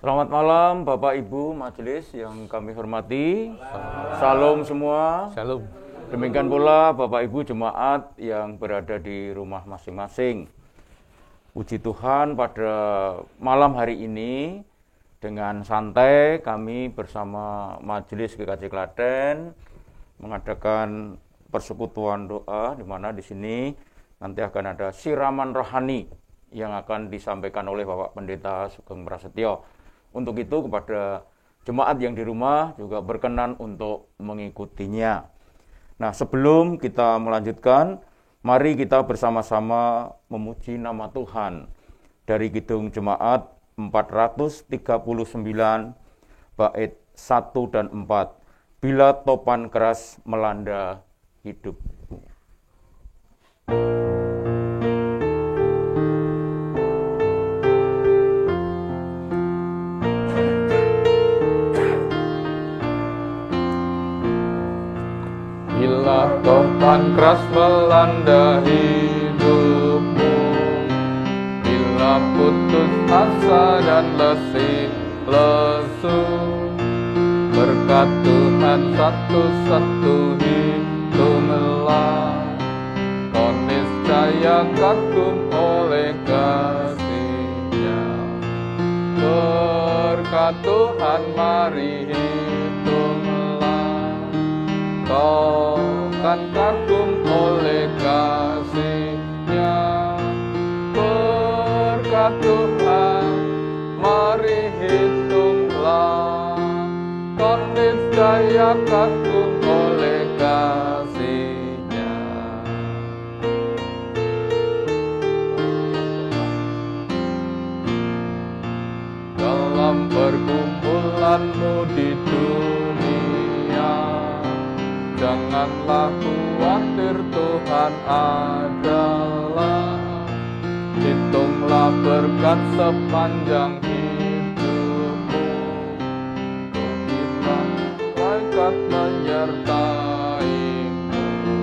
Selamat malam Bapak Ibu Majelis yang kami hormati. Salam semua. Shalom. Demikian pula Bapak Ibu Jemaat yang berada di rumah masing-masing. Puji Tuhan, pada malam hari ini dengan santai kami bersama Majelis GKJ Klaten mengadakan persekutuan doa, di mana di sini nanti akan ada siraman rohani yang akan disampaikan oleh Bapak Pendeta Sugeng Prasetyo. Untuk itu kepada jemaat yang di rumah juga berkenan untuk mengikutinya. Nah, sebelum kita melanjutkan, mari kita bersama-sama memuji nama Tuhan dari Kidung Jemaat 439 bait 1 dan 4. Bila topan keras melanda hidupmu. Bila topan keras melanda hidupmu, bila putus asa dan letih lesu, berkat Tuhan satu-satu hitunglah, kau niscaya kagum oleh kasih-Nya. Berkat Tuhan mari hitunglah, kau kan kagum oleh kasih-Nya. Berkat Tuhan mari hitunglah, kau niscaya kagum oleh kasih-Nya. Dalam pergumulanmu di dunia, janganlah khawatir, Tuhan adalah. Hitunglah berkat sepanjang hidupmu, Tuhan malaikat menyertaimu.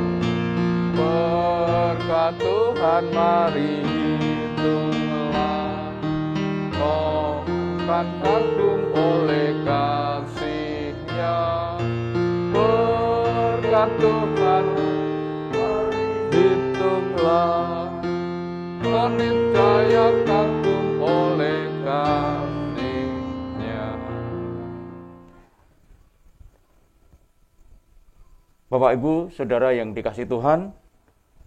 Berkat Tuhan mari hitunglah, kau kan kagum oleh kasih-Nya. Berkat Tuhan mari hitunglah, kau niscaya kagum oleh kasih-Nya. Bapak Ibu, Saudara yang dikasihi Tuhan,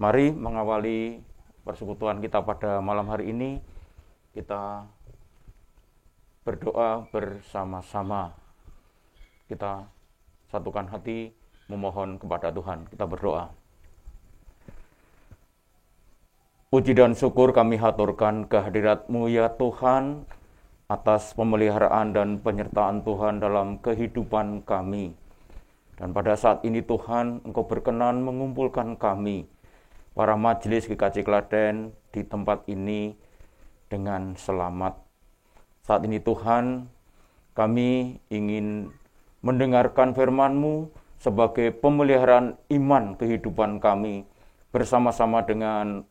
mari mengawali persekutuan kita pada malam hari ini. Kita berdoa bersama-sama. Kita satukan hati memohon kepada Tuhan. Kita berdoa. Puji dan syukur kami haturkan kehadirat-Mu ya Tuhan, atas pemeliharaan dan penyertaan Tuhan dalam kehidupan kami. Dan pada saat ini Tuhan, Engkau berkenan mengumpulkan kami, para majelis GKJ Klaten, di tempat ini dengan selamat. Saat ini Tuhan, kami ingin mendengarkan firman-Mu sebagai pemeliharaan iman kehidupan kami, bersama-sama dengan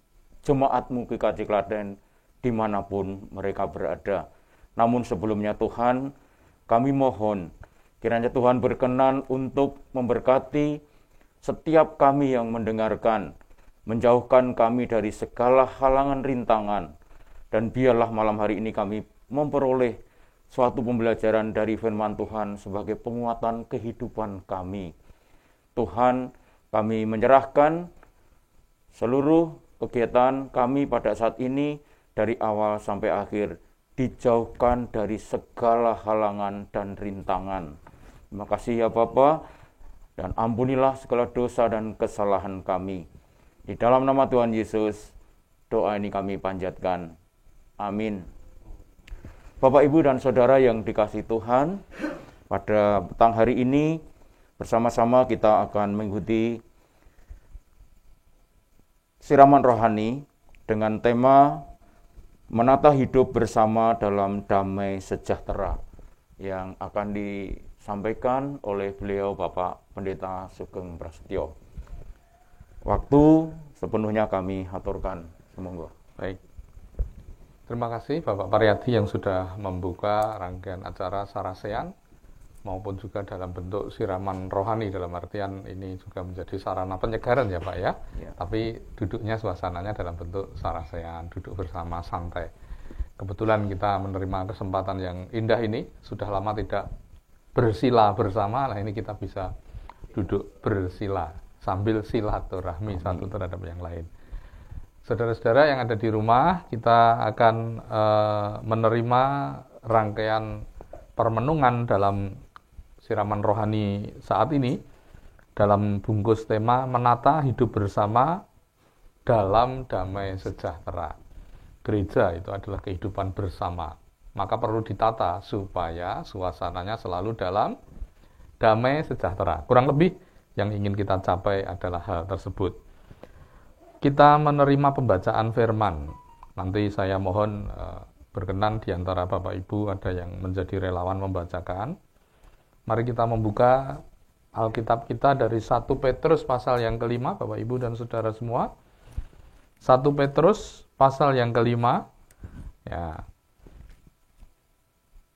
jemaat-Mu GKJ Klaten dimanapun mereka berada. Namun sebelumnya Tuhan, kami mohon kiranya Tuhan berkenan untuk memberkati setiap kami yang mendengarkan, menjauhkan kami dari segala halangan rintangan, dan biarlah malam hari ini kami memperoleh suatu pembelajaran dari firman Tuhan sebagai penguatan kehidupan kami. Tuhan, kami menyerahkan seluruh kegiatan kami pada saat ini dari awal sampai akhir, dijauhkan dari segala halangan dan rintangan. Terima kasih ya Bapa, dan ampunilah segala dosa dan kesalahan kami. Di dalam nama Tuhan Yesus, doa ini kami panjatkan. Amin. Bapak, Ibu, dan Saudara yang dikasihi Tuhan, pada petang hari ini bersama-sama kita akan mengikuti siraman rohani dengan tema menata hidup bersama dalam damai sejahtera yang akan disampaikan oleh beliau Bapak Pendeta Sugeng Prasetyo. Waktu sepenuhnya kami haturkan. Semoga. Baik. Terima kasih Bapak Pariyadi yang sudah membuka rangkaian acara Sarasean maupun juga dalam bentuk siraman rohani, dalam artian ini juga menjadi sarana penyegaran ya Pak ya. Tapi duduknya suasananya dalam bentuk Sarasean, duduk bersama santai. Kebetulan kita menerima kesempatan yang indah ini, sudah lama tidak bersila bersama, nah ini kita bisa duduk bersila sambil silaturahmi satu terhadap yang lain. Saudara-saudara yang ada di rumah, kita akan menerima rangkaian permenungan dalam siraman rohani saat ini dalam bungkus tema menata hidup bersama dalam damai sejahtera. Gereja itu adalah kehidupan bersama, maka perlu ditata supaya suasananya selalu dalam damai sejahtera. Kurang lebih yang ingin kita capai adalah hal tersebut. Kita menerima pembacaan firman. Nanti saya mohon berkenan di antara Bapak Ibu ada yang menjadi relawan membacakan. Mari kita membuka Alkitab kita dari 1 Petrus pasal yang ke-5, Bapak Ibu dan Saudara semua. 1 Petrus pasal yang ke-5, ya.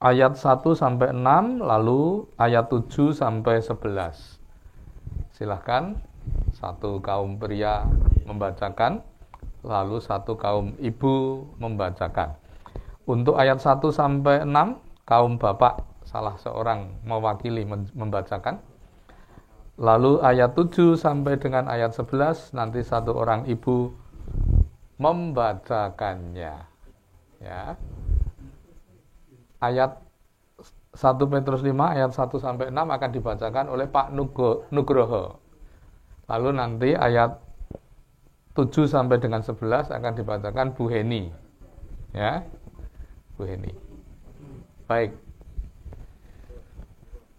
Ayat 1 sampai 6, lalu ayat 7 sampai 11. Silahkan, satu kaum pria membacakan, lalu satu kaum ibu membacakan. Untuk ayat 1 sampai 6, kaum bapak salah seorang mewakili membacakan. Lalu ayat 7 sampai dengan ayat 11 nanti satu orang ibu membacakannya. Ya. Ayat 1 Petrus 5 ayat 1 sampai 6 akan dibacakan oleh Pak Nugroho. Lalu nanti ayat 7 sampai dengan 11 akan dibacakan Bu Heni. Ya. Bu Heni. Baik.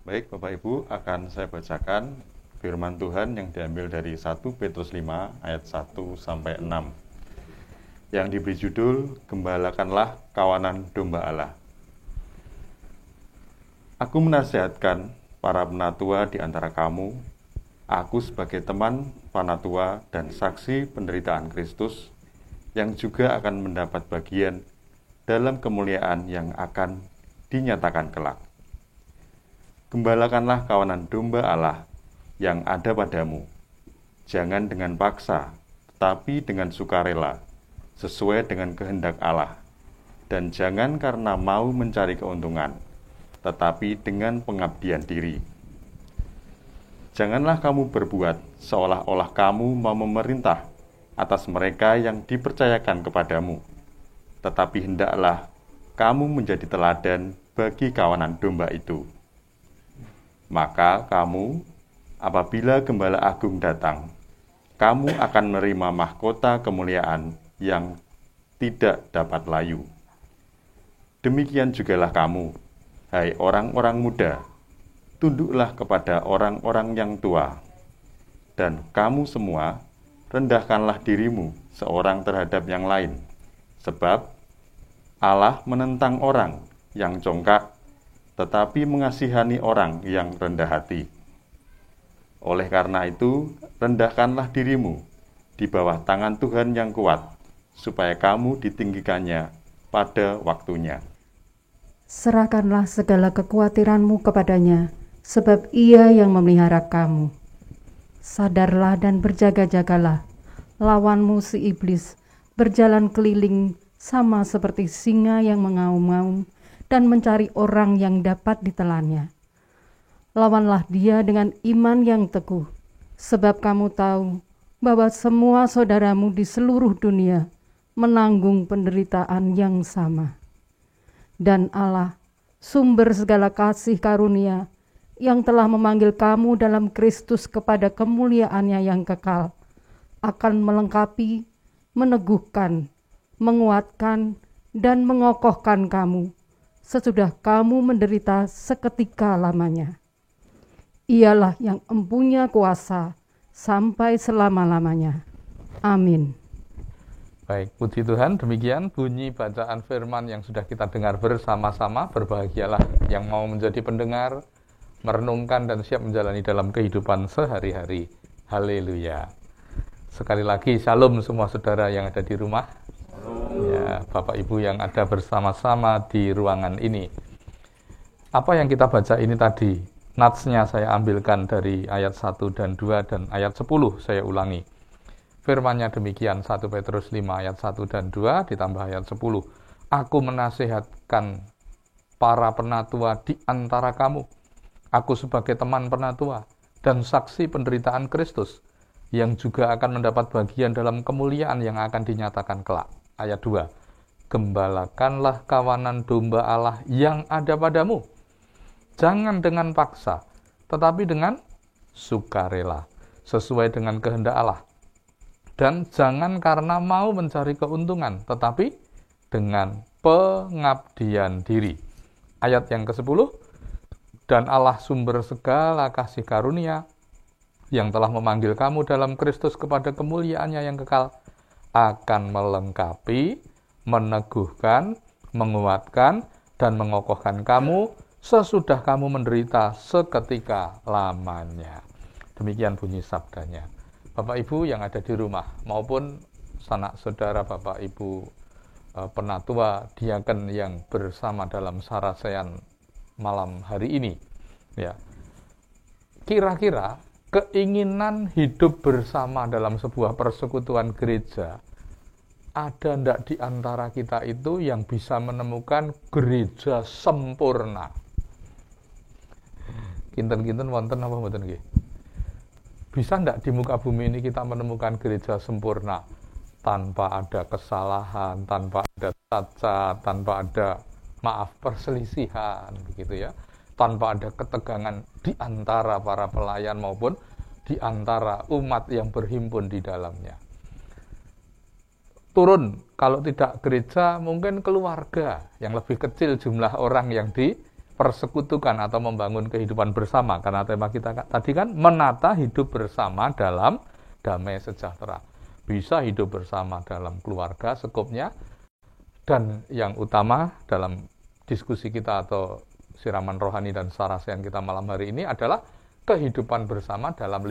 Baik, Bapak Ibu, akan saya bacakan firman Tuhan yang diambil dari 1 Petrus 5 ayat 1 sampai 6. Yang diberi judul, Gembalakanlah kawanan domba Allah. Aku menasihatkan para penatua di antara kamu, aku sebagai teman penatua dan saksi penderitaan Kristus, yang juga akan mendapat bagian dalam kemuliaan yang akan dinyatakan kelak. Gembalakanlah kawanan domba Allah yang ada padamu, jangan dengan paksa, tetapi dengan sukarela, sesuai dengan kehendak Allah, dan jangan karena mau mencari keuntungan, tetapi dengan pengabdian diri. Janganlah kamu berbuat seolah-olah kamu mau memerintah atas mereka yang dipercayakan kepadamu, tetapi hendaklah kamu menjadi teladan bagi kawanan domba itu. Maka kamu, apabila Gembala Agung datang, kamu akan menerima mahkota kemuliaan yang tidak dapat layu. Demikian jugalah kamu, hai orang-orang muda, tunduklah kepada orang-orang yang tua. Dan kamu semua, rendahkanlah dirimu seorang terhadap yang lain, sebab Allah menentang orang yang congkak, tetapi mengasihani orang yang rendah hati. Oleh karena itu, rendahkanlah dirimu di bawah tangan Tuhan yang kuat, supaya kamu ditinggikannya pada waktunya. Serahkanlah segala kekhawatiranmu kepadanya, sebab Ia yang memelihara kamu. Sadarlah dan berjaga-jagalah, lawanmu si iblis berjalan keliling sama seperti singa yang mengaum-ngaum dan mencari orang yang dapat ditelannya. Lawanlah dia dengan iman yang teguh, sebab kamu tahu bahwa semua saudaramu di seluruh dunia menanggung penderitaan yang sama. Dan Allah, sumber segala kasih karunia, yang telah memanggil kamu dalam Kristus kepada kemuliaannya yang kekal, akan melengkapi, meneguhkan, menguatkan, dan mengokohkan kamu sesudah kamu menderita seketika lamanya. Ialah yang empunya kuasa sampai selama-lamanya. Amin. Baik, puji Tuhan, demikian bunyi bacaan firman yang sudah kita dengar bersama-sama. Berbahagialah yang mau menjadi pendengar, merenungkan dan siap menjalani dalam kehidupan sehari-hari. Haleluya. Sekali lagi, shalom semua saudara yang ada di rumah. Ya, ya, Bapak Ibu yang ada bersama-sama di ruangan ini. Apa yang kita baca ini tadi, natsnya saya ambilkan dari ayat 1 dan 2 dan ayat 10 saya ulangi. Firman-Nya demikian, 1 Petrus 5 ayat 1 dan 2 ditambah ayat 10. Aku menasihatkan para penatua di antara kamu. Aku sebagai teman penatua dan saksi penderitaan Kristus, yang juga akan mendapat bagian dalam kemuliaan yang akan dinyatakan kelak. Ayat 2. Gembalakanlah kawanan domba Allah yang ada padamu. Jangan dengan paksa, tetapi dengan sukarela, sesuai dengan kehendak Allah. Dan jangan karena mau mencari keuntungan, tetapi dengan pengabdian diri. Ayat yang ke-10. Dan Allah sumber segala kasih karunia, yang telah memanggil kamu dalam Kristus kepada kemuliaan-Nya yang kekal, akan melengkapi, meneguhkan, menguatkan, dan mengokohkan kamu sesudah kamu menderita seketika lamanya. Demikian bunyi sabdanya. Bapak Ibu yang ada di rumah maupun sanak saudara Bapak Ibu penatua diaken yang bersama dalam sarasean malam hari ini, ya. Kira-kira keinginan hidup bersama dalam sebuah persekutuan gereja, ada ndak di antara kita itu yang bisa menemukan gereja sempurna? Kinten-kinten wonten apa mboten nggih? Bisa ndak di muka bumi ini kita menemukan gereja sempurna tanpa ada kesalahan, tanpa ada cacat, tanpa ada perselisihan begitu ya? Tanpa ada ketegangan di antara para pelayan maupun di antara umat yang berhimpun di dalamnya. Turun, kalau tidak gereja, mungkin keluarga yang lebih kecil jumlah orang yang dipersekutukan atau membangun kehidupan bersama. Karena tema kita tadi kan menata hidup bersama dalam damai sejahtera. Bisa hidup bersama dalam keluarga sekupnya, dan yang utama dalam diskusi kita atau siraman rohani dan sarasean kita malam hari ini adalah kehidupan bersama dalam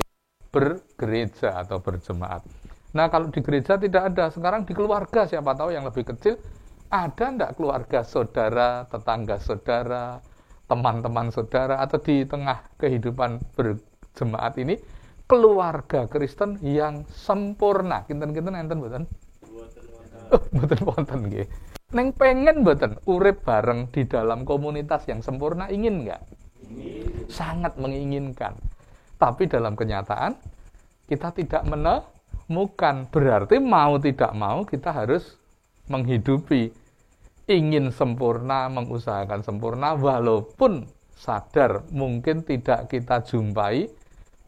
bergereja atau berjemaat. Nah, kalau di gereja tidak ada, sekarang di keluarga siapa tahu yang lebih kecil, ada enggak keluarga saudara, tetangga saudara, teman-teman saudara, atau di tengah kehidupan berjemaat ini, keluarga Kristen yang sempurna. Kinten-kinten enten mboten? Mboten wonten nggih. Neng pengen mboten urip bareng di dalam komunitas yang sempurna, ingin enggak? Sangat menginginkan. Tapi dalam kenyataan kita tidak menemukan. Berarti mau tidak mau kita harus menghidupi ingin sempurna, mengusahakan sempurna, walaupun sadar mungkin tidak kita jumpai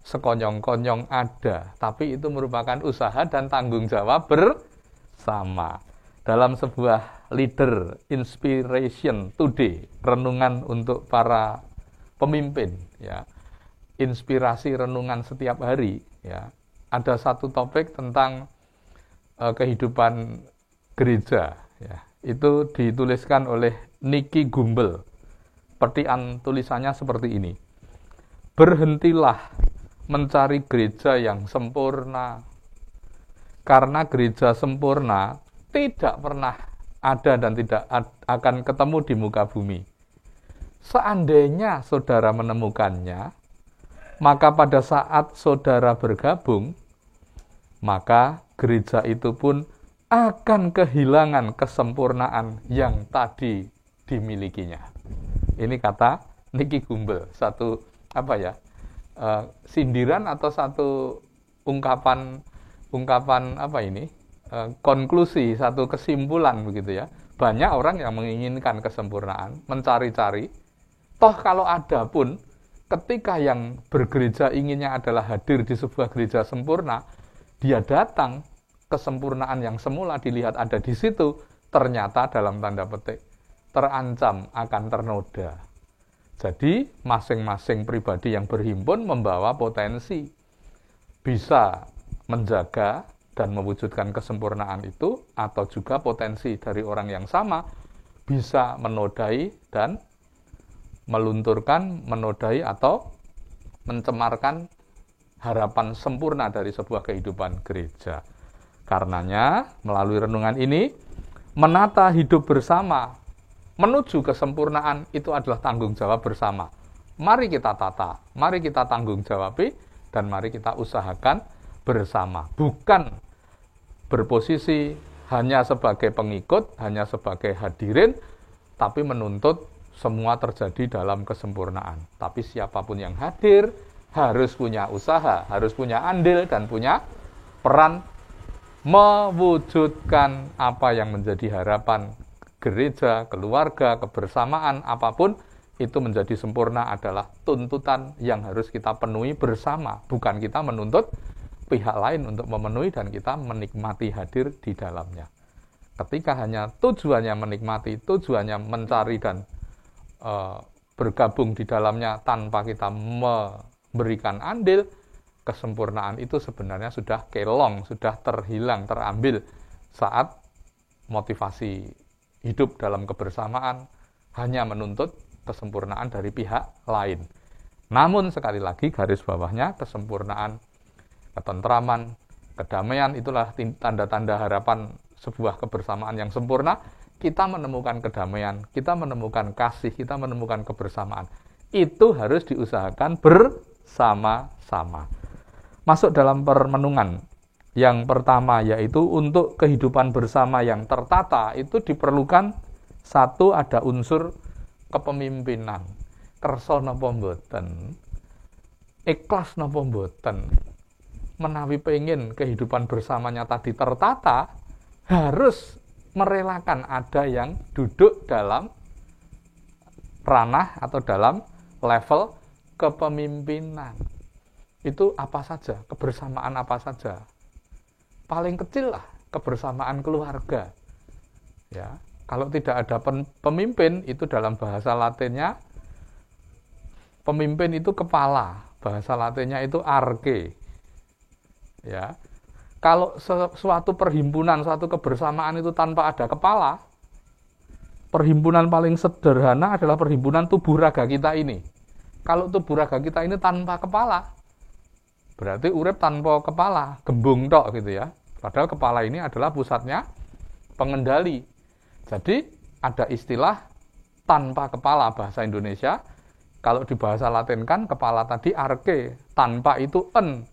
sekonyong-konyong ada. Tapi itu merupakan usaha dan tanggung jawab bersama. Dalam sebuah leader inspiration today, renungan untuk para pemimpin, ya, inspirasi renungan setiap hari, ya, ada satu topik tentang kehidupan gereja, ya. Itu dituliskan oleh Nicky Gumbel. Petian tulisannya seperti ini: berhentilah mencari gereja yang sempurna, karena gereja sempurna tidak pernah ada dan tidak akan ketemu di muka bumi. Seandainya saudara menemukannya, maka pada saat saudara bergabung, maka gereja itu pun akan kehilangan kesempurnaan yang tadi dimilikinya. Ini kata Nicky Gumbel, satu sindiran atau satu ungkapan konklusi, satu kesimpulan begitu ya. Banyak orang yang menginginkan kesempurnaan, mencari-cari. Toh kalau ada pun, ketika yang bergereja inginnya adalah hadir di sebuah gereja sempurna, dia datang, kesempurnaan yang semula dilihat ada di situ, ternyata dalam tanda petik terancam akan ternoda. Jadi masing-masing pribadi yang berhimpun membawa potensi bisa menjaga dan mewujudkan kesempurnaan itu, atau juga potensi dari orang yang sama bisa menodai dan melunturkan, menodai atau mencemarkan harapan sempurna dari sebuah kehidupan gereja. Karenanya, melalui renungan ini, menata hidup bersama menuju kesempurnaan itu adalah tanggung jawab bersama. Mari kita tata, mari kita tanggung jawabi, dan mari kita usahakan bersama. Bukan berposisi hanya sebagai pengikut, hanya sebagai hadirin, tapi menuntut semua terjadi dalam kesempurnaan. Tapi siapapun yang hadir harus punya usaha, harus punya andil, dan punya peran mewujudkan apa yang menjadi harapan gereja, keluarga, kebersamaan, apapun itu menjadi sempurna adalah tuntutan yang harus kita penuhi bersama. Bukan kita menuntut pihak lain untuk memenuhi dan kita menikmati hadir di dalamnya. Ketika hanya tujuannya menikmati, tujuannya mencari dan bergabung di dalamnya tanpa kita memberikan andil, kesempurnaan itu sebenarnya sudah kelong, sudah terhilang, terambil saat motivasi hidup dalam kebersamaan hanya menuntut kesempurnaan dari pihak lain. Namun sekali lagi garis bawahnya kesempurnaan, ketentraman, kedamaian itulah tanda-tanda harapan sebuah kebersamaan yang sempurna. Kita menemukan kedamaian, kita menemukan kasih, kita menemukan kebersamaan. Itu harus diusahakan bersama-sama. Masuk dalam permenungan yang pertama, yaitu untuk kehidupan bersama yang tertata itu diperlukan satu, ada unsur kepemimpinan. Kersa napa mboten, ikhlas napa mboten, menawi pengen kehidupan bersamanya tadi tertata, harus merelakan ada yang duduk dalam ranah atau dalam level kepemimpinan. Itu apa saja, kebersamaan apa saja. Paling kecil lah, kebersamaan keluarga. Ya, kalau tidak ada pemimpin, itu dalam bahasa Latinnya, pemimpin itu kepala. Bahasa Latinnya itu arche. Ya, kalau suatu perhimpunan, suatu kebersamaan itu tanpa ada kepala, perhimpunan paling sederhana adalah perhimpunan tubuh raga kita ini. Kalau tubuh raga kita ini tanpa kepala, berarti urip tanpa kepala, gembung tok gitu ya. Padahal kepala ini adalah pusatnya pengendali. Jadi ada istilah tanpa kepala bahasa Indonesia. Kalau di bahasa Latin kan kepala tadi arche, tanpa itu en.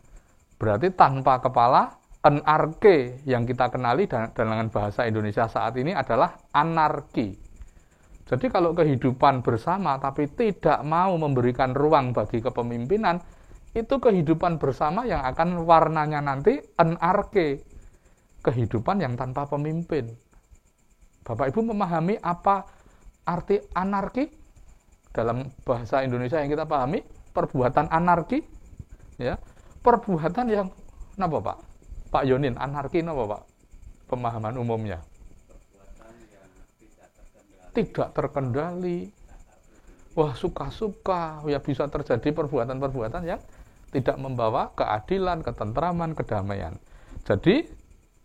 Berarti tanpa kepala, en arche yang kita kenali dengan bahasa Indonesia saat ini adalah anarki. Jadi kalau kehidupan bersama tapi tidak mau memberikan ruang bagi kepemimpinan, itu kehidupan bersama yang akan warnanya nanti anarki, kehidupan yang tanpa pemimpin. Bapak Ibu memahami apa arti anarki? Dalam bahasa Indonesia yang kita pahami, perbuatan anarki, ya, perbuatan yang napa Pak? Pak Yonin, anarki napa Pak? Pemahaman umumnya. Tidak terkendali. Wah, suka-suka, ya bisa terjadi perbuatan-perbuatan yang tidak membawa keadilan, ketentraman, kedamaian. Jadi,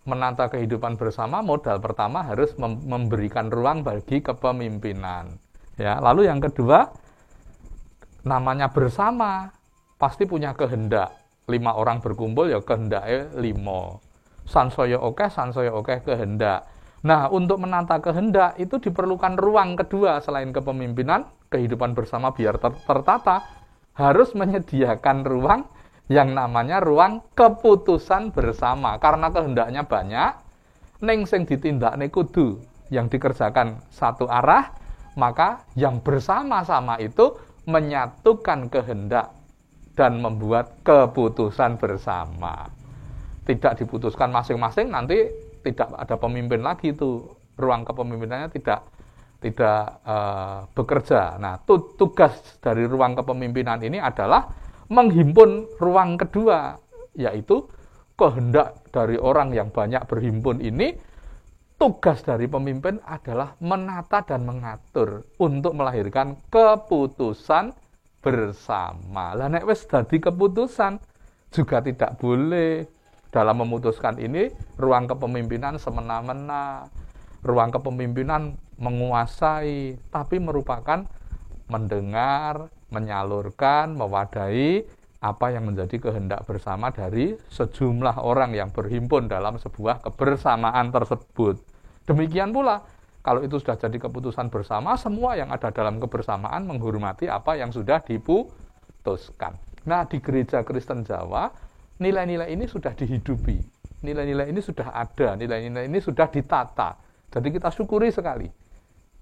menata kehidupan bersama, modal pertama harus memberikan ruang bagi kepemimpinan. Ya, lalu yang kedua, namanya bersama, pasti punya kehendak. 5 orang berkumpul, ya kehendaknya 5. Sansaya oke kehendak. Nah, untuk menata kehendak itu diperlukan ruang kedua selain kepemimpinan, kehidupan bersama biar tertata, harus menyediakan ruang yang namanya ruang keputusan bersama. Karena kehendaknya banyak, ning sing ditindakne kudu yang dikerjakan satu arah, maka yang bersama-sama itu menyatukan kehendak dan membuat keputusan bersama. Tidak diputuskan masing-masing, nanti tidak ada pemimpin lagi, itu ruang kepemimpinannya tidak bekerja. Nah, tugas dari ruang kepemimpinan ini adalah menghimpun ruang kedua, yaitu kehendak dari orang yang banyak berhimpun ini. Tugas dari pemimpin adalah menata dan mengatur untuk melahirkan keputusan bersama. Lah nek wis dadi keputusan, juga tidak boleh dalam memutuskan ini ruang kepemimpinan semena-mena, ruang kepemimpinan menguasai, tapi merupakan mendengar, menyalurkan, mewadahi apa yang menjadi kehendak bersama dari sejumlah orang yang berhimpun dalam sebuah kebersamaan tersebut. Demikian pula, kalau itu sudah jadi keputusan bersama, semua yang ada dalam kebersamaan menghormati apa yang sudah diputuskan. Nah, di gereja Kristen Jawa, nilai-nilai ini sudah dihidupi. Nilai-nilai ini sudah ada, nilai-nilai ini sudah ditata. Jadi kita syukuri sekali.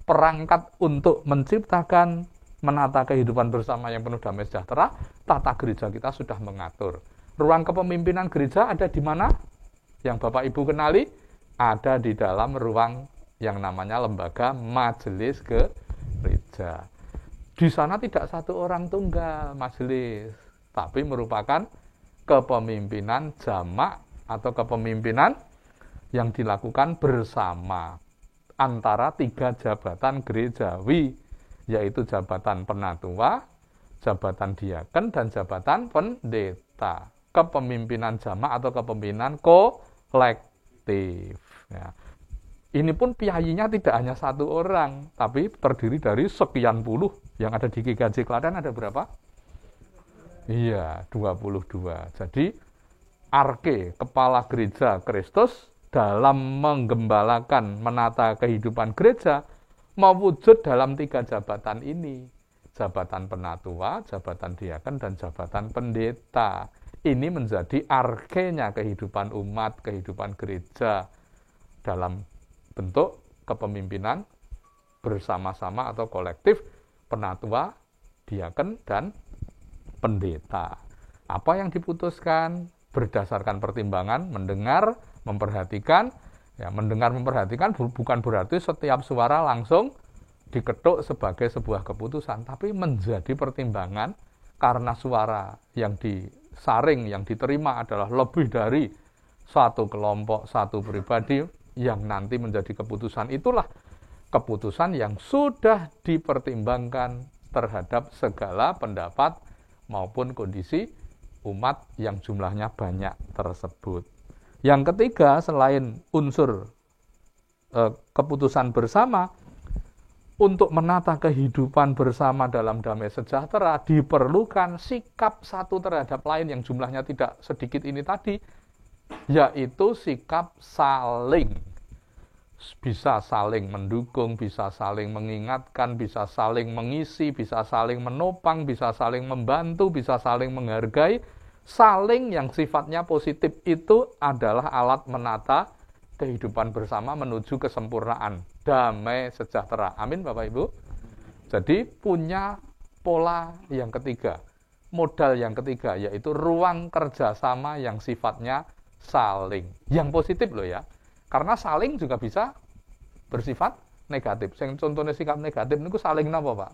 Perangkat untuk menciptakan, menata kehidupan bersama yang penuh damai sejahtera, tata gereja kita sudah mengatur. Ruang kepemimpinan gereja ada di mana? Yang Bapak Ibu kenali? Ada di dalam ruang yang namanya lembaga majelis gereja. Di sana tidak satu orang tunggal majelis, tapi merupakan kepemimpinan jamak atau kepemimpinan yang dilakukan bersama antara 3 jabatan gerejawi, yaitu jabatan penatua, jabatan diaken, dan jabatan pendeta. Kepemimpinan jamak atau kepemimpinan kolektif. Ya. Ini pun piyayinya tidak hanya 1 orang, tapi terdiri dari sekian puluh. Yang ada di GKJ Klaten ada berapa? Iya, 22. Jadi, arke, kepala gereja Kristus, dalam menggembalakan, menata kehidupan gereja, mewujud dalam 3 jabatan ini. Jabatan penatua, jabatan diaken, dan jabatan pendeta. Ini menjadi arkenya kehidupan umat, kehidupan gereja dalam bentuk kepemimpinan bersama-sama atau kolektif penatua, diaken, dan pendeta. Apa yang diputuskan berdasarkan pertimbangan, mendengar, memperhatikan. Ya, mendengar memperhatikan bukan berarti setiap suara langsung diketuk sebagai sebuah keputusan, tapi menjadi pertimbangan karena suara yang disaring, yang diterima adalah lebih dari satu kelompok, satu pribadi yang nanti menjadi keputusan. Itulah keputusan yang sudah dipertimbangkan terhadap segala pendapat maupun kondisi umat yang jumlahnya banyak tersebut. Yang ketiga, selain unsur keputusan bersama, untuk menata kehidupan bersama dalam damai sejahtera, diperlukan sikap satu terhadap lain yang jumlahnya tidak sedikit ini tadi, yaitu sikap saling. Bisa saling mendukung, bisa saling mengingatkan, bisa saling mengisi, bisa saling menopang, bisa saling membantu, bisa saling menghargai. Saling yang sifatnya positif itu adalah alat menata kehidupan bersama menuju kesempurnaan, damai sejahtera. Amin Bapak Ibu. Jadi punya pola yang ketiga, modal yang ketiga, yaitu ruang kerjasama yang sifatnya saling. Yang positif loh ya, karena saling juga bisa bersifat negatif. Contohnya sikap negatif itu saling apa Pak?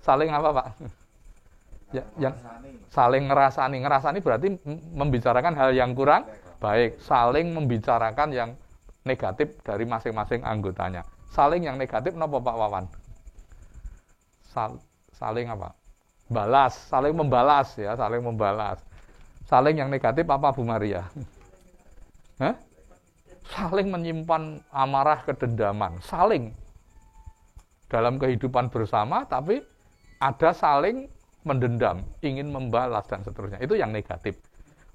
Saling apa Pak? Ya, yang saling ngerasani berarti membicarakan hal yang kurang baik, saling membicarakan yang negatif dari masing-masing anggotanya. Saling yang negatif napa Pak Wawan? Saling apa? Balas, saling membalas ya, saling membalas. Saling yang negatif apa Bu Maria? Hah? Saling menyimpan amarah, kedendaman, saling dalam kehidupan bersama, tapi ada saling mendendam, ingin membalas, dan seterusnya. Itu yang negatif.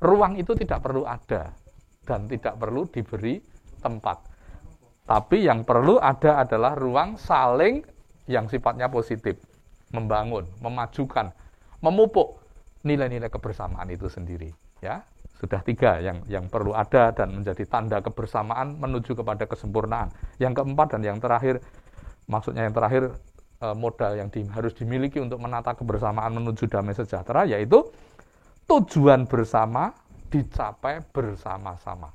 Ruang itu tidak perlu ada dan tidak perlu diberi tempat. Tapi yang perlu ada adalah ruang saling yang sifatnya positif, membangun, memajukan, memupuk nilai-nilai kebersamaan itu sendiri. Ya, sudah 3 yang perlu ada dan menjadi tanda kebersamaan menuju kepada kesempurnaan. Yang keempat dan yang terakhir, maksudnya yang terakhir, modal yang harus dimiliki untuk menata kebersamaan menuju damai sejahtera, yaitu tujuan bersama dicapai bersama-sama.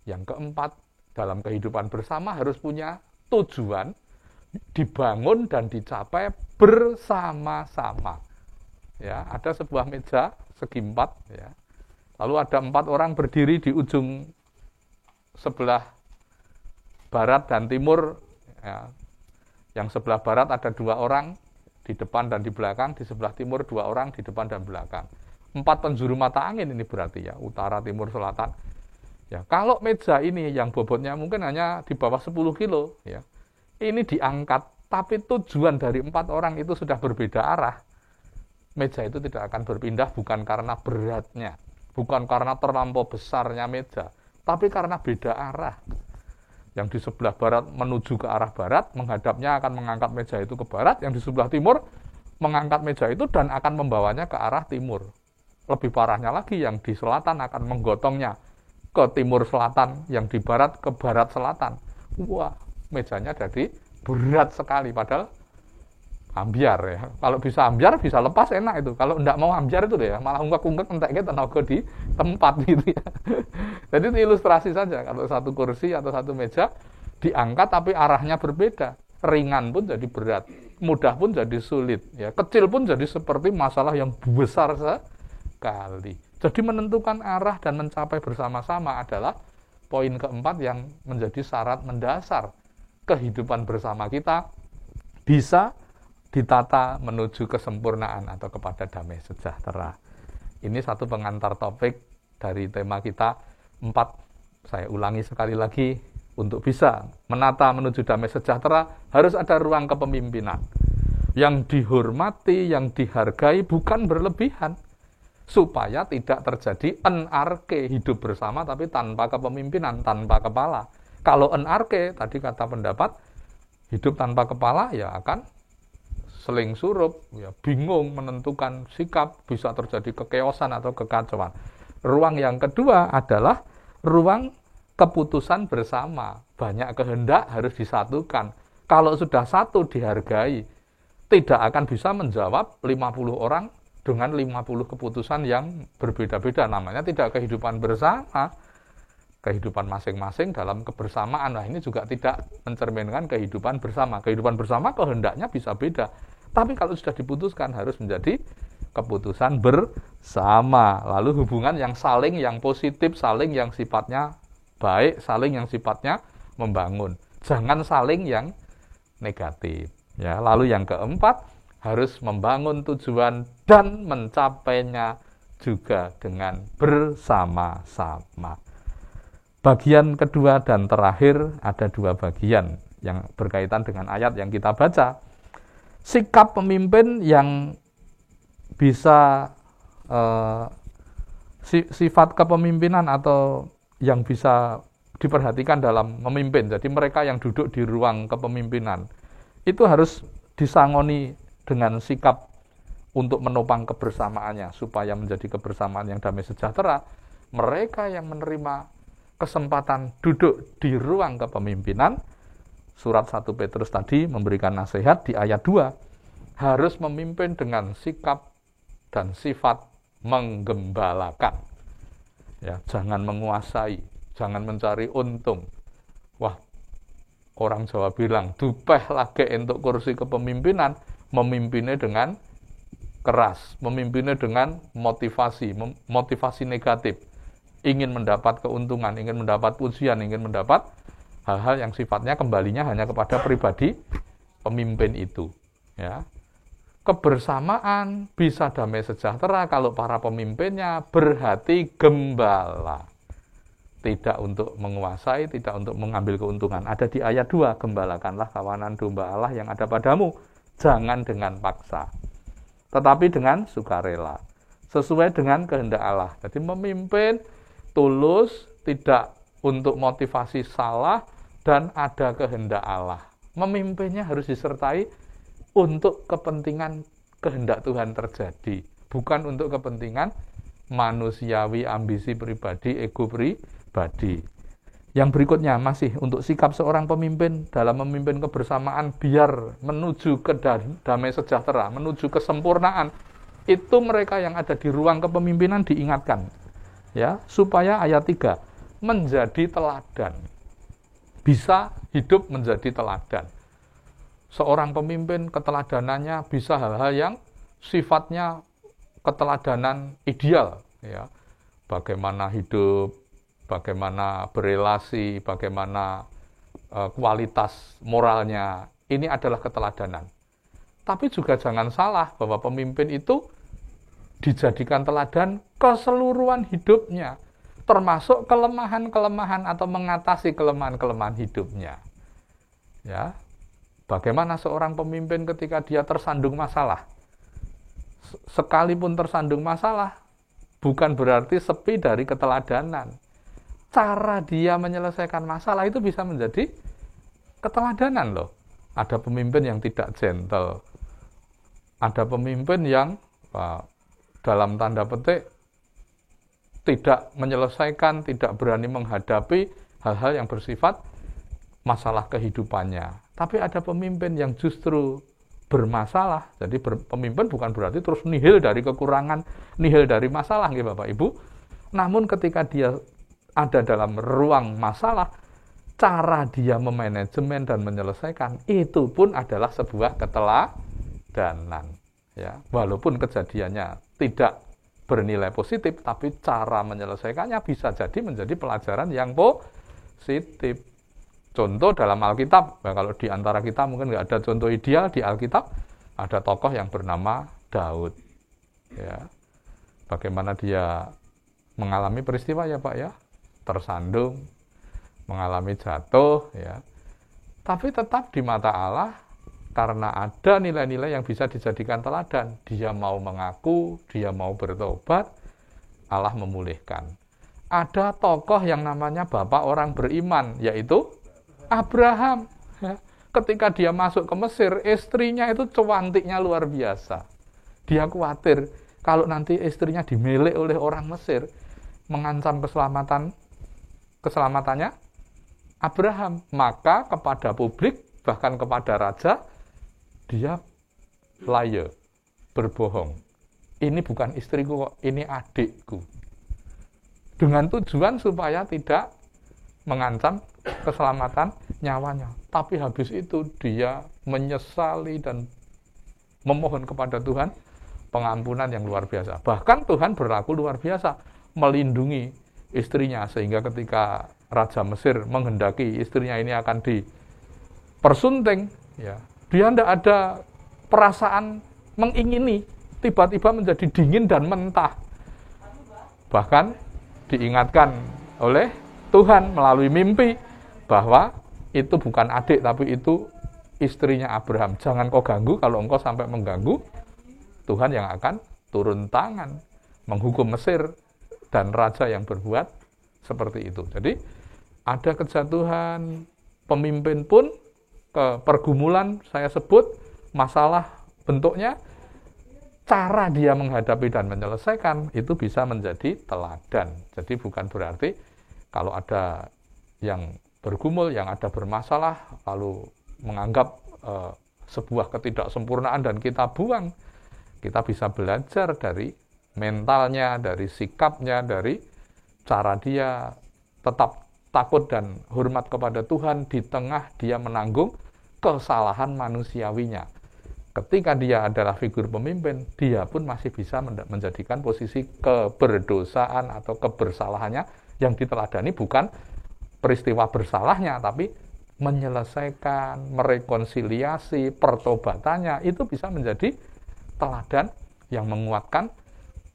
Yang keempat, dalam kehidupan bersama harus punya tujuan dibangun dan dicapai bersama-sama. Ya, ada sebuah meja segi 4 ya. Lalu ada 4 orang berdiri di ujung sebelah barat dan timur ya. Yang sebelah barat ada 2 orang di depan dan di belakang, di sebelah timur 2 orang di depan dan belakang. 4 penjuru mata angin ini berarti ya, utara, timur, selatan. Ya, kalau meja ini yang bobotnya mungkin hanya di bawah 10 kilo ya. Ini diangkat, tapi tujuan dari 4 orang itu sudah berbeda arah. Meja itu tidak akan berpindah bukan karena beratnya, bukan karena terlampau besarnya meja, tapi karena beda arah. Yang di sebelah barat menuju ke arah barat, menghadapnya akan mengangkat meja itu ke barat, yang di sebelah timur mengangkat meja itu dan akan membawanya ke arah timur. Lebih parahnya lagi, yang di selatan akan menggotongnya ke timur selatan, yang di barat ke barat selatan. Wah, mejanya jadi berat sekali, padahal ambiar ya. Kalau bisa ambiar, bisa lepas enak itu. Kalau enggak mau ambiar itu deh ya, malah ungkek-ungkek enteknya tenaga di tempat gitu ya. Jadi itu ilustrasi saja, kalau satu kursi atau satu meja diangkat tapi arahnya berbeda. Ringan pun jadi berat, mudah pun jadi sulit, ya. Kecil pun jadi seperti masalah yang besar sekali. Jadi menentukan arah dan mencapai bersama-sama adalah poin keempat yang menjadi syarat mendasar kehidupan bersama kita bisa ditata menuju kesempurnaan atau kepada damai sejahtera. Ini satu pengantar topik dari tema kita 4. Saya ulangi sekali lagi, untuk bisa menata menuju damai sejahtera harus ada ruang kepemimpinan. Yang dihormati, yang dihargai bukan berlebihan, supaya tidak terjadi anarki, hidup bersama tapi tanpa kepemimpinan, tanpa kepala. Kalau anarki, tadi kata pendapat, hidup tanpa kepala ya akan seling surup, ya bingung menentukan sikap, bisa terjadi kekeosan atau kekacauan. Ruang yang kedua adalah ruang keputusan bersama. Banyak kehendak harus disatukan. Kalau sudah satu dihargai, tidak akan bisa menjawab 50 orang dengan 50 keputusan yang berbeda-beda. Namanya tidak kehidupan bersama. Kehidupan masing-masing dalam kebersamaan. Nah, ini juga tidak mencerminkan kehidupan bersama. Kehidupan bersama kehendaknya bisa beda. Tapi kalau sudah diputuskan harus menjadi keputusan bersama. Lalu hubungan yang saling, yang positif, saling yang sifatnya baik, saling yang sifatnya membangun. Jangan saling yang negatif. Ya, lalu yang keempat, harus membangun tujuan dan mencapainya juga dengan bersama-sama. Bagian kedua dan terakhir, ada 2 bagian yang berkaitan dengan ayat yang kita baca. Sikap pemimpin yang bisa sifat kepemimpinan atau yang bisa diperhatikan dalam memimpin. Jadi mereka yang duduk di ruang kepemimpinan itu harus disangoni dengan sikap untuk menopang kebersamaannya supaya menjadi kebersamaan yang damai sejahtera. Mereka yang menerima kesempatan duduk di ruang kepemimpinan, surat 1 Petrus tadi memberikan nasihat di ayat 2, harus memimpin dengan sikap dan sifat menggembalakan. Ya, jangan menguasai, jangan mencari untung. Wah, orang Jawa bilang, dupeh lagi untuk kursi kepemimpinan, memimpinnya dengan keras, memimpinnya dengan motivasi negatif, ingin mendapat keuntungan, ingin mendapat pujian, ingin mendapat hal-hal yang sifatnya kembalinya hanya kepada pribadi pemimpin itu. Ya, kebersamaan bisa damai sejahtera kalau para pemimpinnya berhati gembala. Tidak untuk menguasai, tidak untuk mengambil keuntungan. Ada di ayat 2, gembalakanlah kawanan domba Allah yang ada padamu. Jangan dengan paksa, tetapi dengan sukarela, sesuai dengan kehendak Allah. Jadi memimpin tulus, tidak untuk motivasi salah, dan ada kehendak Allah. Memimpinnya harus disertai untuk kepentingan kehendak Tuhan terjadi, bukan untuk kepentingan manusiawi, ambisi pribadi, ego pribadi. Yang berikutnya masih untuk sikap seorang pemimpin dalam memimpin kebersamaan biar menuju ke damai sejahtera, menuju kesempurnaan. Itu mereka yang ada di ruang kepemimpinan diingatkan. Ya, supaya ayat 3 menjadi teladan. Bisa hidup menjadi teladan. Seorang pemimpin keteladanannya bisa hal-hal yang sifatnya keteladanan ideal, ya. Bagaimana hidup, bagaimana berelasi, bagaimana kualitas moralnya, ini adalah keteladanan. Tapi juga jangan salah bahwa pemimpin itu dijadikan teladan keseluruhan hidupnya, termasuk kelemahan-kelemahan atau mengatasi kelemahan-kelemahan hidupnya. Ya, bagaimana seorang pemimpin ketika dia tersandung masalah? Sekalipun tersandung masalah, bukan berarti sepi dari keteladanan. cara dia menyelesaikan masalah itu bisa menjadi keteladanan loh. Ada pemimpin yang tidak gentle, ada pemimpin yang dalam tanda petik tidak menyelesaikan, tidak berani menghadapi hal-hal yang bersifat masalah kehidupannya. Tapi ada pemimpin yang justru bermasalah. Jadi pemimpin bukan berarti terus nihil dari kekurangan, nihil dari masalah, ya Bapak Ibu. Namun ketika dia ada dalam ruang masalah, cara dia memanajemen dan menyelesaikan itu pun adalah sebuah keteladanan. Ya, walaupun kejadiannya tidak bernilai positif, tapi cara menyelesaikannya bisa jadi menjadi pelajaran yang positif. Contoh dalam Alkitab, nah kalau di antara kita mungkin nggak ada contoh ideal di Alkitab, ada tokoh yang bernama Daud. Ya, bagaimana dia mengalami peristiwa ya Pak ya, tersandung, mengalami jatuh, ya. Tapi tetap di mata Allah, karena ada nilai-nilai yang bisa dijadikan teladan. Dia mau mengaku, dia mau bertobat, Allah memulihkan. Ada tokoh yang namanya bapak orang beriman, yaitu Abraham. Ketika dia masuk ke Mesir, istrinya itu cantiknya luar biasa. Dia khawatir kalau nanti istrinya dimiliki oleh orang Mesir, mengancam keselamatannya Abraham. Maka kepada publik, bahkan kepada raja, dia liar, berbohong. Ini bukan istriku kok, ini adikku. Dengan tujuan supaya tidak mengancam keselamatan nyawanya. Tapi habis itu dia menyesali dan memohon kepada Tuhan pengampunan yang luar biasa. Bahkan Tuhan berlaku luar biasa, melindungi istrinya, sehingga ketika Raja Mesir menghendaki istrinya ini akan dipersunting, ya, dia tidak ada perasaan mengingini, tiba-tiba menjadi dingin dan mentah. Bahkan diingatkan oleh Tuhan melalui mimpi bahwa itu bukan adik, tapi itu istrinya Abraham. Jangan kau ganggu, kalau engkau sampai mengganggu, Tuhan yang akan turun tangan menghukum Mesir dan raja yang berbuat seperti itu. Jadi ada kejatuhan pemimpin pun, ke pergumulan saya sebut, masalah bentuknya, cara dia menghadapi dan menyelesaikan itu bisa menjadi teladan. Jadi bukan berarti kalau ada yang bergumul, yang ada bermasalah, lalu menganggap sebuah ketidaksempurnaan dan kita buang. Kita bisa belajar dari mentalnya, dari sikapnya, dari cara dia tetap takut dan hormat kepada Tuhan di tengah dia menanggung kesalahan manusiawinya. Ketika dia adalah figur pemimpin, dia pun masih bisa menjadikan posisi keberdosaan atau kebersalahannya yang diteladani bukan peristiwa bersalahnya, tapi menyelesaikan, merekonsiliasi, pertobatannya, itu bisa menjadi teladan yang menguatkan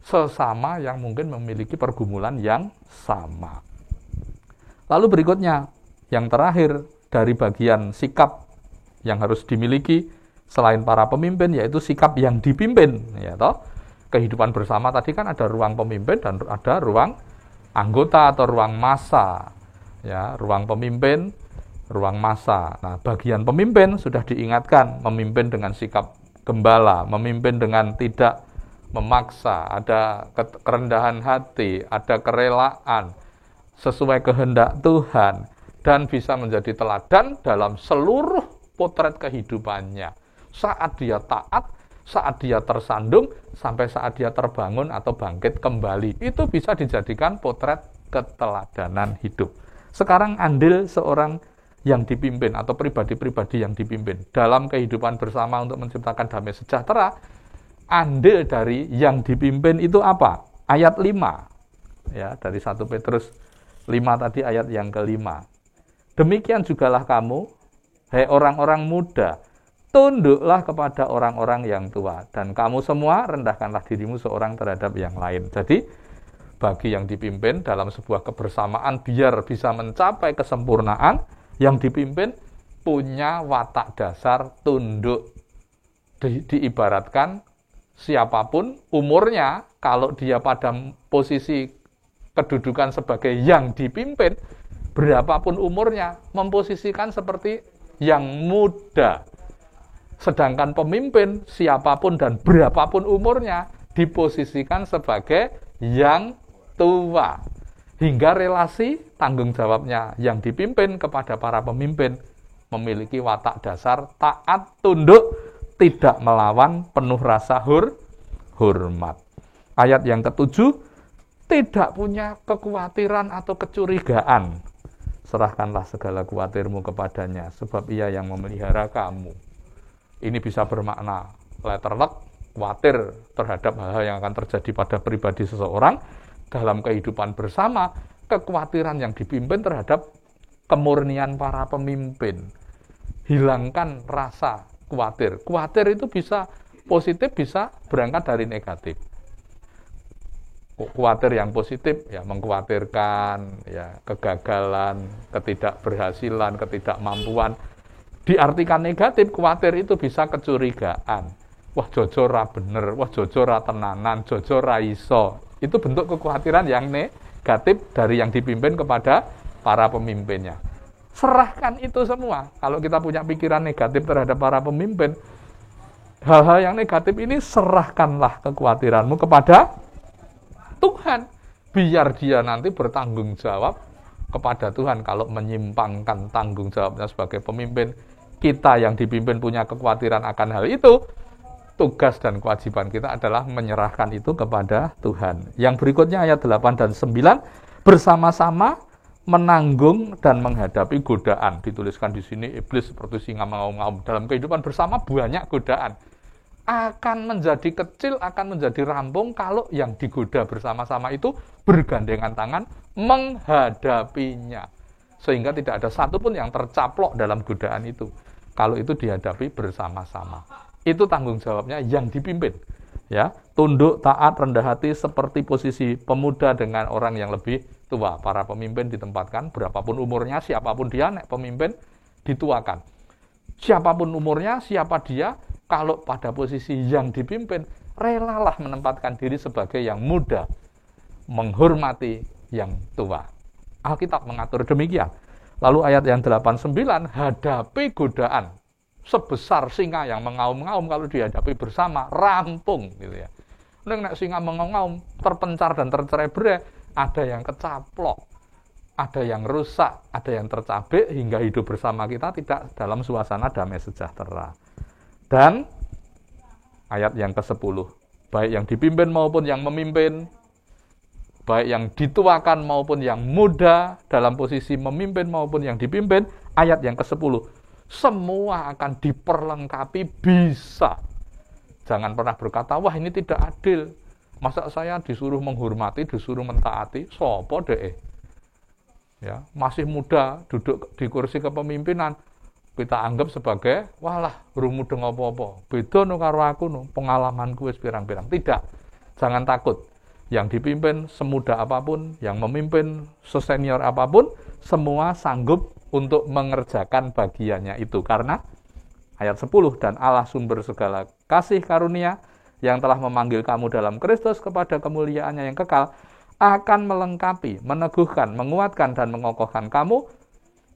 sesama yang mungkin memiliki pergumulan yang sama. Lalu berikutnya, yang terakhir dari bagian sikap yang harus dimiliki selain para pemimpin, yaitu sikap yang dipimpin. Ya, toh? Kehidupan bersama tadi kan ada ruang pemimpin dan ada ruang anggota atau ruang massa. Ya, ruang pemimpin, ruang massa. Nah, bagian pemimpin sudah diingatkan, memimpin dengan sikap gembala, memimpin dengan tidak memaksa, ada kerendahan hati, ada kerelaan sesuai kehendak Tuhan, dan bisa menjadi teladan dalam seluruh potret kehidupannya. Saat dia taat, saat dia tersandung, sampai saat dia terbangun atau bangkit kembali. Itu bisa dijadikan potret keteladanan hidup. Sekarang andil seorang yang dipimpin atau pribadi-pribadi yang dipimpin dalam kehidupan bersama untuk menciptakan damai sejahtera, andil dari yang dipimpin itu apa? Ayat 5. Ya, dari 1 Petrus 5 tadi ayat yang ke-5. Demikian jugalah kamu, hai orang-orang muda, tunduklah kepada orang-orang yang tua, dan kamu semua rendahkanlah dirimu seorang terhadap yang lain. Jadi, bagi yang dipimpin dalam sebuah kebersamaan biar bisa mencapai kesempurnaan, yang dipimpin punya watak dasar tunduk. Diibaratkan siapapun umurnya, kalau dia pada posisi kedudukan sebagai yang dipimpin, berapapun umurnya, memposisikan seperti yang muda. Sedangkan pemimpin, siapapun dan berapapun umurnya, diposisikan sebagai yang tua. Hingga relasi tanggung jawabnya yang dipimpin kepada para pemimpin memiliki watak dasar taat, tunduk, tidak melawan, penuh rasa hormat. Ayat yang ke-7, tidak punya kekhawatiran atau kecurigaan. Serahkanlah segala khawatirmu kepadanya, sebab ia yang memelihara kamu. Ini bisa bermakna letterlek, khawatir terhadap hal-hal yang akan terjadi pada pribadi seseorang dalam kehidupan bersama, kekhawatiran yang dipimpin terhadap kemurnian para pemimpin. Hilangkan rasa khawatir. Khawatir itu bisa positif, bisa berangkat dari negatif. Khawatir yang positif ya mengkhawatirkan ya kegagalan, ketidakberhasilan, ketidakmampuan. Diartikan negatif, khawatir itu bisa kecurigaan. Wah jojo ra bener, wah jojo ra tenanan, jojo ra iso. Itu bentuk kekhawatiran yang negatif dari yang dipimpin kepada para pemimpinnya. Serahkan itu semua. Kalau kita punya pikiran negatif terhadap para pemimpin, hal-hal yang negatif ini serahkanlah kekhawatiranmu kepada Tuhan. Biar dia nanti bertanggung jawab kepada Tuhan. Kalau menyimpangkan tanggung jawabnya sebagai pemimpin, kita yang dipimpin punya kekhawatiran akan hal itu, tugas dan kewajiban kita adalah menyerahkan itu kepada Tuhan. Yang berikutnya ayat 8 dan 9, bersama-sama menanggung dan menghadapi godaan. Dituliskan di sini, iblis seperti singa mengaum-ngaum. Dalam kehidupan bersama banyak godaan. Akan menjadi kecil, akan menjadi rampung kalau yang digoda bersama-sama itu bergandengan tangan menghadapinya. Sehingga tidak ada satupun yang tercaplok dalam godaan itu. Kalau itu dihadapi bersama-sama. Itu tanggung jawabnya yang dipimpin. Ya, tunduk, taat, rendah hati seperti posisi pemuda dengan orang yang lebih tua. Para pemimpin ditempatkan, berapapun umurnya, siapapun dia, nek pemimpin dituakan. Siapapun umurnya, siapa dia, kalau pada posisi yang dipimpin, relalah menempatkan diri sebagai yang muda, menghormati yang tua. Alkitab mengatur demikian. Lalu ayat yang 8-9, hadapi godaan. Sebesar singa yang mengaum-ngaum, kalau dihadapi bersama, rampung. Gitu ya. Nek singa mengaum-ngaum, terpencar dan tercerai-berai, ada yang kecaplok, ada yang rusak, ada yang tercabik, hingga hidup bersama kita tidak dalam suasana damai sejahtera. Dan ayat yang ke-10, baik yang dipimpin maupun yang memimpin, baik yang dituakan maupun yang muda, dalam posisi memimpin maupun yang dipimpin, ayat yang ke-10, semua akan diperlengkapi bisa. Jangan pernah berkata, wah ini tidak adil. Masa saya disuruh menghormati, disuruh mentaati, sopo deh. Ya, masih muda, duduk di kursi kepemimpinan, kita anggap sebagai, walah, rumudeng apa-apa. Beda no karo aku no, pengalamanku wis pirang-pirang. Tidak, jangan takut. Yang dipimpin semuda apapun, yang memimpin sesenior apapun, semua sanggup untuk mengerjakan bagiannya itu. Karena ayat 10, dan Allah sumber segala kasih karunia yang telah memanggil kamu dalam Kristus kepada kemuliaannya yang kekal, akan melengkapi, meneguhkan, menguatkan, dan mengokohkan kamu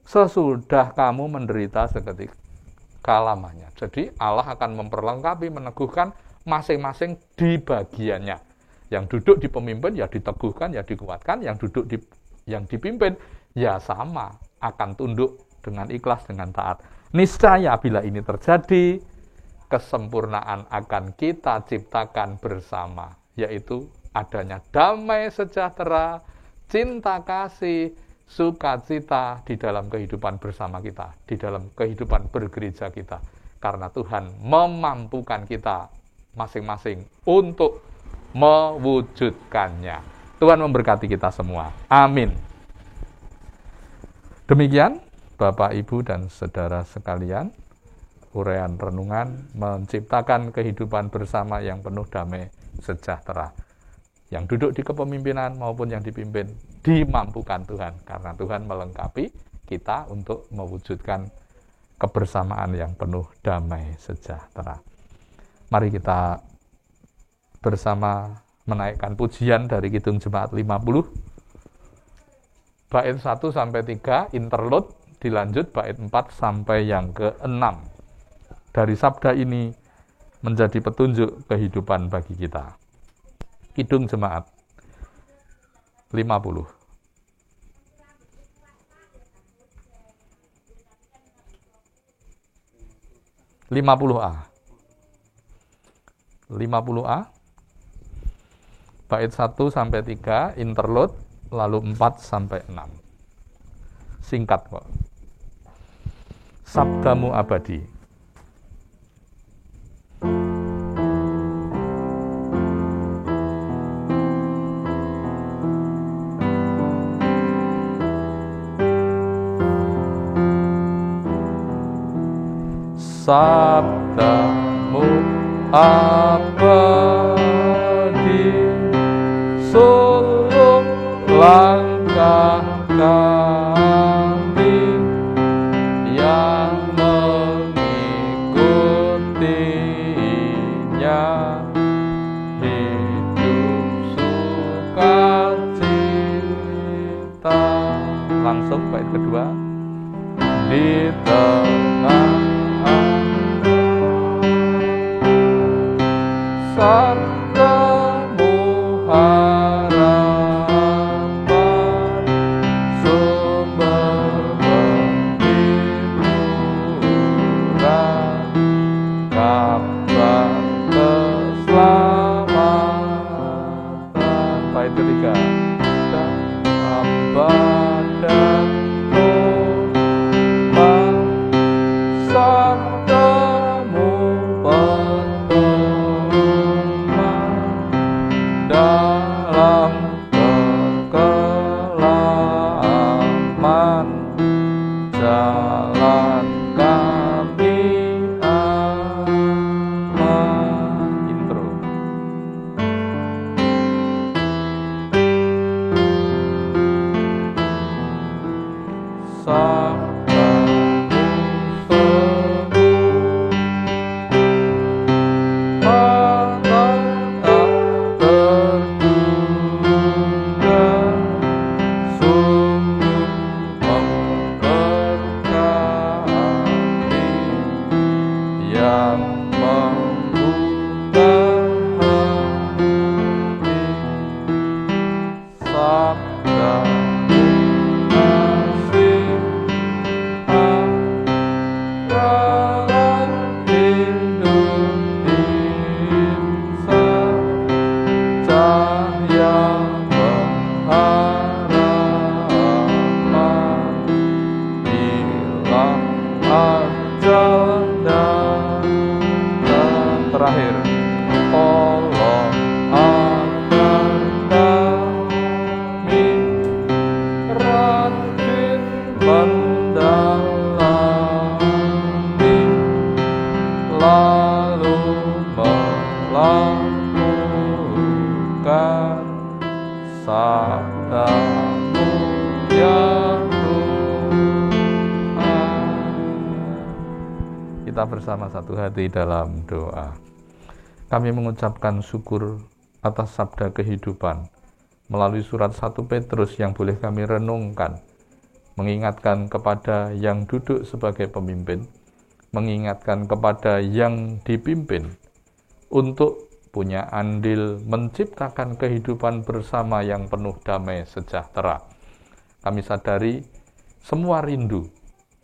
sesudah kamu menderita seketika lamanya. Jadi Allah akan memperlengkapi, meneguhkan masing-masing di bagiannya. Yang duduk di pemimpin ya diteguhkan, ya dikuatkan. Yang duduk yang dipimpin ya sama, akan tunduk dengan ikhlas, dengan taat. Niscaya bila ini terjadi, kesempurnaan akan kita ciptakan bersama, yaitu adanya damai sejahtera, cinta kasih, sukacita di dalam kehidupan bersama kita, di dalam kehidupan bergereja kita. Karena Tuhan memampukan kita masing-masing untuk mewujudkannya. Tuhan memberkati kita semua. Amin. Demikian Bapak, Ibu, dan saudara sekalian, uraian renungan menciptakan kehidupan bersama yang penuh damai sejahtera. Yang duduk di kepemimpinan maupun yang dipimpin dimampukan Tuhan, karena Tuhan melengkapi kita untuk mewujudkan kebersamaan yang penuh damai sejahtera. Mari kita bersama menaikkan pujian dari Kidung Jemaat 50, bait 1 sampai 3 interlude, dilanjut bait 4 sampai yang ke-6. Dari sabda ini menjadi petunjuk kehidupan bagi kita. Kidung Jemaat 50. 50A. 50A. Bait 1 sampai 3 interlude, lalu 4 sampai 6. Singkat kok. Sabdamu abadi. Sabdamu abadi, sulung langkah kami yang mengikutinya, hidup sukacita. Langsung bait kedua. Di tengah sabdamu harapan, sumber penghiburan, kabar keselamatan. Bait ketiga. Abad dan tobat, sabdamu dalam kekelaman, jalan kami aman. Intro. Sabdamu sembuh, yang membuka hati, sabdamu nasihat dalam hidup insan, cahaya pengharapan, bila ajal terakhir. Tolong agar kami rajin mendalami, lalu melakukan sabdamu ya Tuhan. Kita bersama satu hati dalam doa. Kami mengucapkan syukur atas sabda kehidupan melalui surat 1 Petrus yang boleh kami renungkan, mengingatkan kepada yang duduk sebagai pemimpin, mengingatkan kepada yang dipimpin untuk punya andil menciptakan kehidupan bersama yang penuh damai sejahtera. Kami sadari semua rindu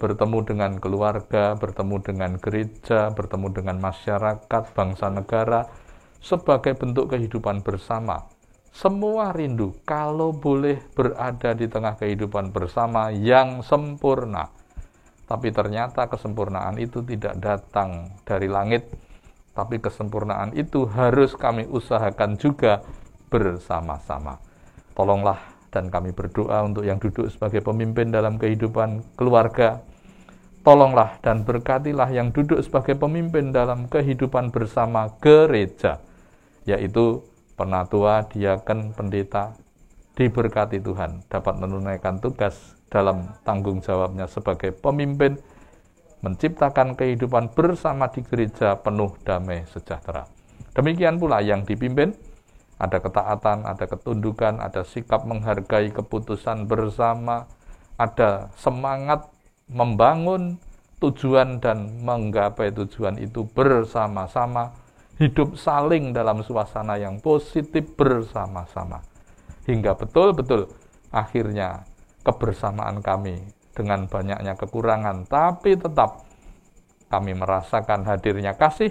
bertemu dengan keluarga, bertemu dengan gereja, bertemu dengan masyarakat, bangsa negara, sebagai bentuk kehidupan bersama. Semua rindu kalau boleh berada di tengah kehidupan bersama yang sempurna. Tapi ternyata kesempurnaan itu tidak datang dari langit, tapi kesempurnaan itu harus kami usahakan juga bersama-sama. Tolonglah, dan kami berdoa untuk yang duduk sebagai pemimpin dalam kehidupan keluarga. Tolonglah dan berkatilah yang duduk sebagai pemimpin dalam kehidupan bersama gereja, yaitu penatua, diaken, pendeta. Diberkati Tuhan dapat menunaikan tugas dalam tanggung jawabnya sebagai pemimpin, menciptakan kehidupan bersama di gereja penuh damai sejahtera. Demikian pula yang dipimpin ada ketaatan, ada ketundukan, ada sikap menghargai keputusan bersama, ada semangat membangun tujuan dan menggapai tujuan itu bersama-sama, hidup saling dalam suasana yang positif bersama-sama. Hingga betul-betul akhirnya kebersamaan kami dengan banyaknya kekurangan, tapi tetap kami merasakan hadirnya kasih,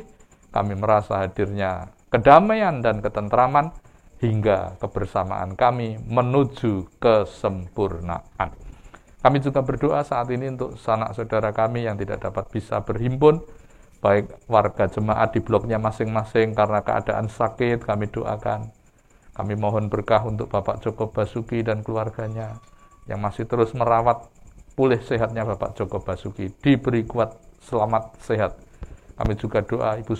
kami merasa hadirnya kedamaian dan ketentraman, hingga kebersamaan kami menuju kesempurnaan. Kami juga berdoa saat ini untuk sanak saudara kami yang tidak dapat bisa berhimpun, baik warga jemaat di bloknya masing-masing karena keadaan sakit, kami doakan. Kami mohon berkah untuk Bapak Joko Basuki dan keluarganya yang masih terus merawat pulih sehatnya Bapak Joko Basuki, diberi kuat, selamat, sehat. Kami juga doa Ibu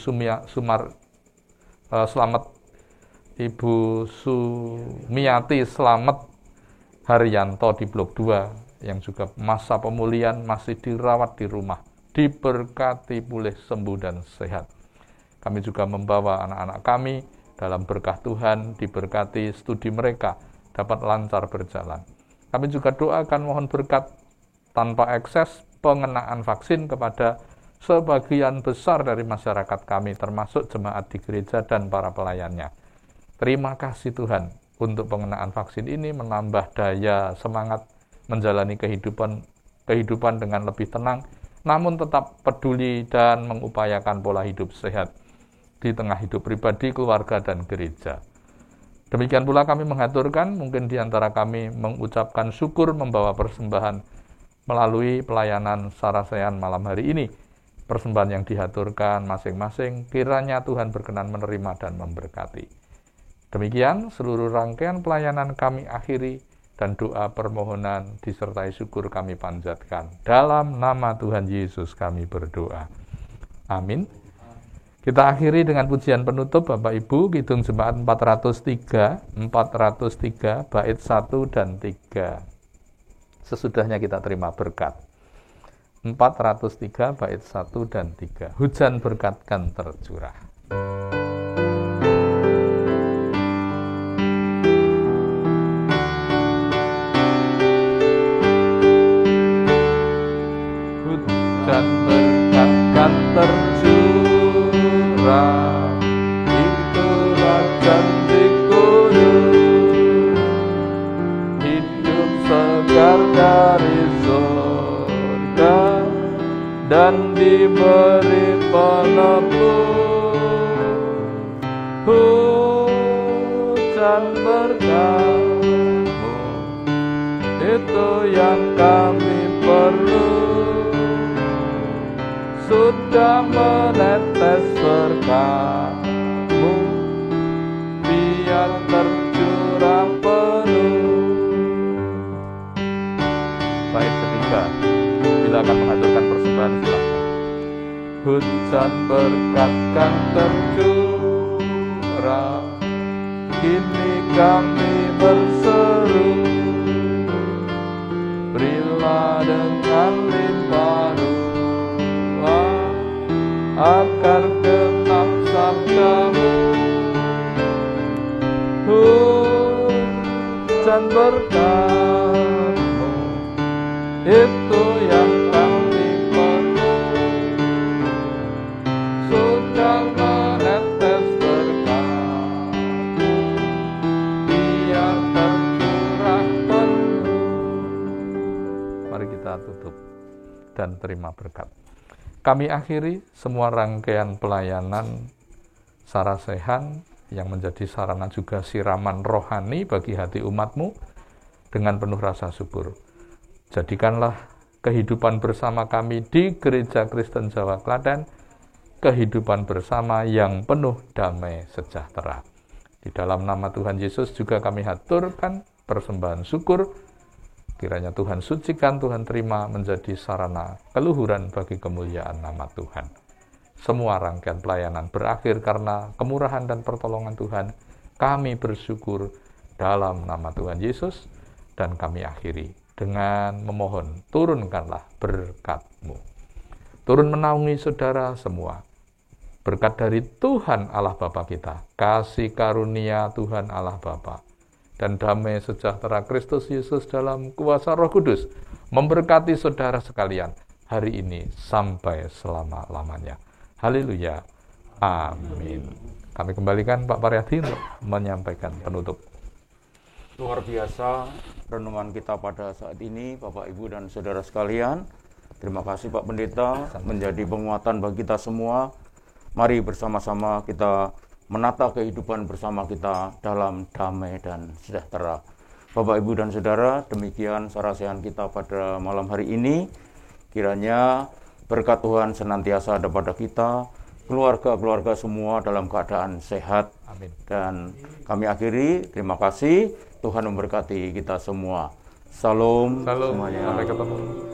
selamat Ibu Sumiati Selamat Haryanto di Blok 2 yang juga masa pemulihan masih dirawat di rumah, diberkati pulih sembuh dan sehat. Kami juga membawa anak-anak kami dalam berkah Tuhan, diberkati studi mereka dapat lancar berjalan. Kami juga doakan mohon berkat tanpa ekses pengenaan vaksin kepada sebagian besar dari masyarakat kami, termasuk jemaat di gereja dan para pelayannya. Terima kasih Tuhan untuk pengenaan vaksin ini menambah daya semangat menjalani kehidupan dengan lebih tenang, namun tetap peduli dan mengupayakan pola hidup sehat di tengah hidup pribadi, keluarga, dan gereja. Demikian pula kami mengaturkan, mungkin di antara kami mengucapkan syukur membawa persembahan melalui pelayanan sarasehan malam hari ini. Persembahan yang dihaturkan masing-masing, kiranya Tuhan berkenan menerima dan memberkati. Demikian seluruh rangkaian pelayanan kami akhiri dan doa permohonan disertai syukur kami panjatkan. Dalam nama Tuhan Yesus kami berdoa. Amin. Kita akhiri dengan pujian penutup Bapak Ibu, Kidung Jemaat 403 bait 1 dan 3. Sesudahnya kita terima berkat. 403 bait 1 dan 3. Hujan berkat kan tercurah. Hujan berkat kan tercurah, itulah janjiku, hidup segar dari surga dan diberi penebus. Hujan berkatmu itu yang kami perlu, sudah menetes berkat-Mu, biar tercurah penuh. Bait ketiga, bila akan mengaturkan persembahan silakan. Hujan berkat kan tercurah, kini kami berseru, berilah dengan limpah ruah, agar genap sabda-Mu. Hujan berkat-Mu itu yang kami perlu, sudah menetes berkat-Mu, biar tercurah penuh. Mari kita tutup dan terima berkat. Kami akhiri semua rangkaian pelayanan sarasehan yang menjadi sarana juga siraman rohani bagi hati umat-Mu dengan penuh rasa syukur. Jadikanlah kehidupan bersama kami di Gereja Kristen Jawa Klaten kehidupan bersama yang penuh damai sejahtera. Di dalam nama Tuhan Yesus juga kami haturkan persembahan syukur. Kiranya Tuhan sucikan, Tuhan terima menjadi sarana keluhuran bagi kemuliaan nama Tuhan. Semua rangkaian pelayanan berakhir karena kemurahan dan pertolongan Tuhan. Kami bersyukur dalam nama Tuhan Yesus, dan kami akhiri dengan memohon, turunkanlah berkat-Mu. Turun menaungi saudara semua. Berkat dari Tuhan Allah Bapa kita, kasih karunia Tuhan Allah Bapa, dan damai sejahtera Kristus Yesus dalam kuasa Roh Kudus memberkati saudara sekalian hari ini sampai selama-lamanya. Haleluya. Amin. Kami kembalikan Pak Pariyadi untuk menyampaikan penutup. Luar biasa renungan kita pada saat ini, Bapak, Ibu, dan saudara sekalian. Terima kasih Pak Pendeta, menjadi penguatan bagi kita semua. Mari bersama-sama kita menata kehidupan bersama kita dalam damai dan sejahtera. Bapak, Ibu, dan saudara, demikian sarasehan kita pada malam hari ini. Kiranya berkat Tuhan senantiasa ada pada kita, keluarga-keluarga semua dalam keadaan sehat. Amin. Dan kami akhiri, terima kasih, Tuhan memberkati kita semua. Salam, Salam, semuanya. sampai ketemu.